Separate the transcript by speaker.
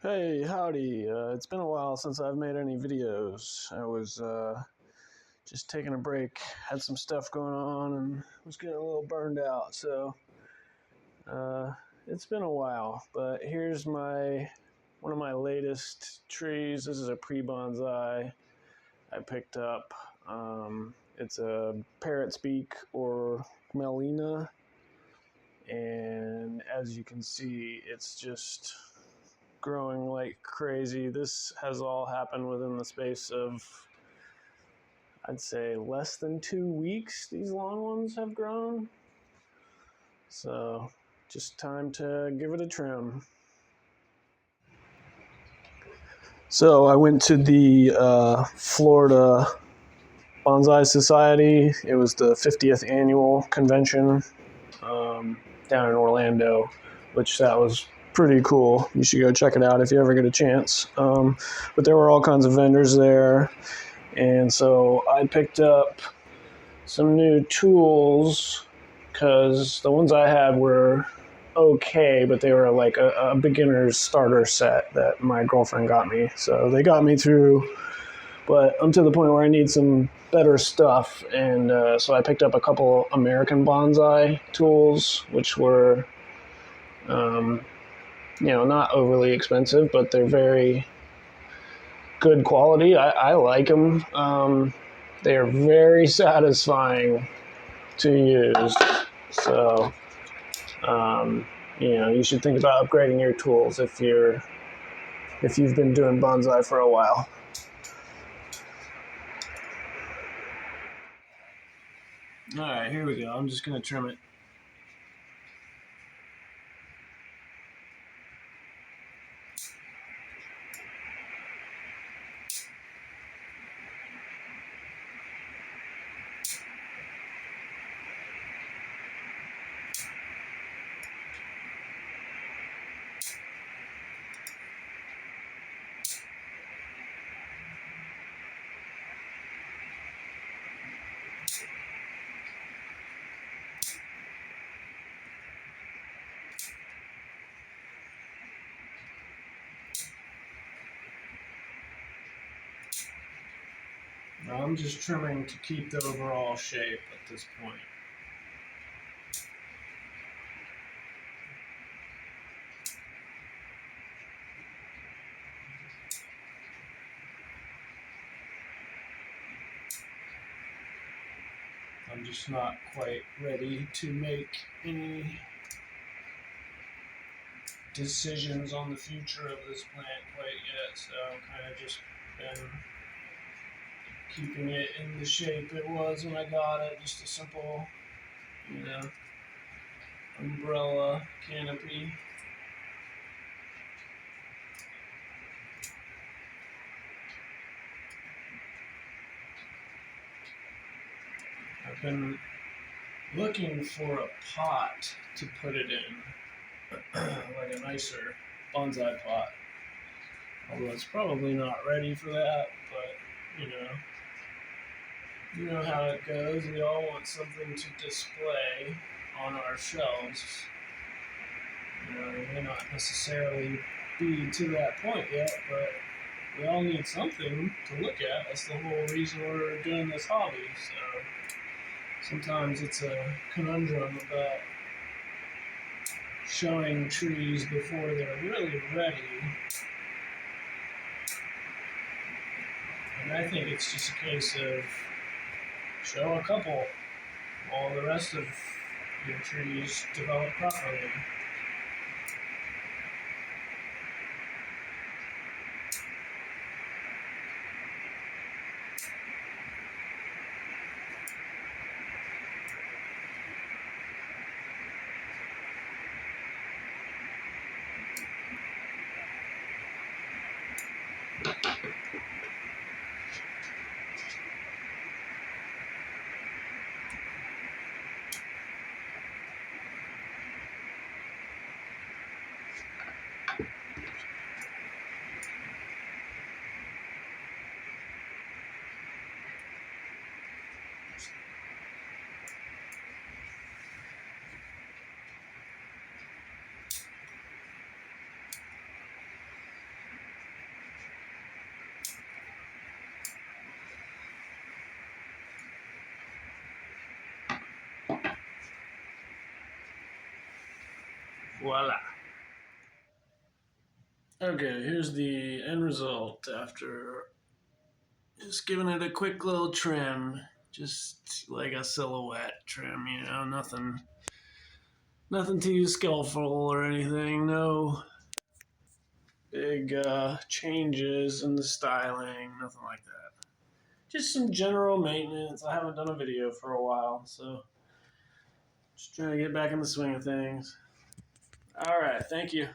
Speaker 1: Hey, howdy. It's been a while since I've made any videos. I was just taking a break, had some stuff going on, and was getting a little burned out. So uh, it's been a while. But here's one of my latest trees. This is a pre-bonsai I picked up. It's a Parrots Beak or Gmelina, and as you can see, it's just growing like crazy. This has all happened within the space of, I'd say, less than 2 weeks. These long ones have grown. So just time to give it a trim. So I went to the Florida Bonsai Society. It was the 50th annual convention down in Orlando, which that was pretty cool. You should go check it out if you ever get a chance. But there were all kinds of vendors there. And so I picked up some new tools because the ones I had were okay, but they were like a beginner's starter set that my girlfriend got me. So they got me through, but I'm to the point where I need some better stuff. And so I picked up a couple American bonsai tools, which were, not overly expensive, but they're very good quality. I like them. They are very satisfying to use. So, you should think about upgrading your tools if you've been doing bonsai for a while. All right, here we go. I'm just gonna trim it. I'm just trimming to keep the overall shape at this point. I'm just not quite ready to make any decisions on the future of this plant quite yet, so I'm kind of just been keeping it in the shape it was when I got it, just a simple, umbrella canopy. I've been looking for a pot to put it in, like a nicer bonsai pot. Although it's probably not ready for that, but you know how it goes. We all want something to display on our shelves. It may not necessarily be to that point yet, but we all need something to look at. That's the whole reason we're doing this hobby. So sometimes it's a conundrum about showing trees before they're really ready. And I think it's just a case of show a couple while the rest of your trees develop properly. Voila. Okay, here's the end result after just giving it a quick little trim. Just like a silhouette trim, you know, nothing too skillful or anything. No big changes in the styling, nothing like that. Just some general maintenance. I haven't done a video for a while, so just trying to get back in the swing of things. All right, thank you.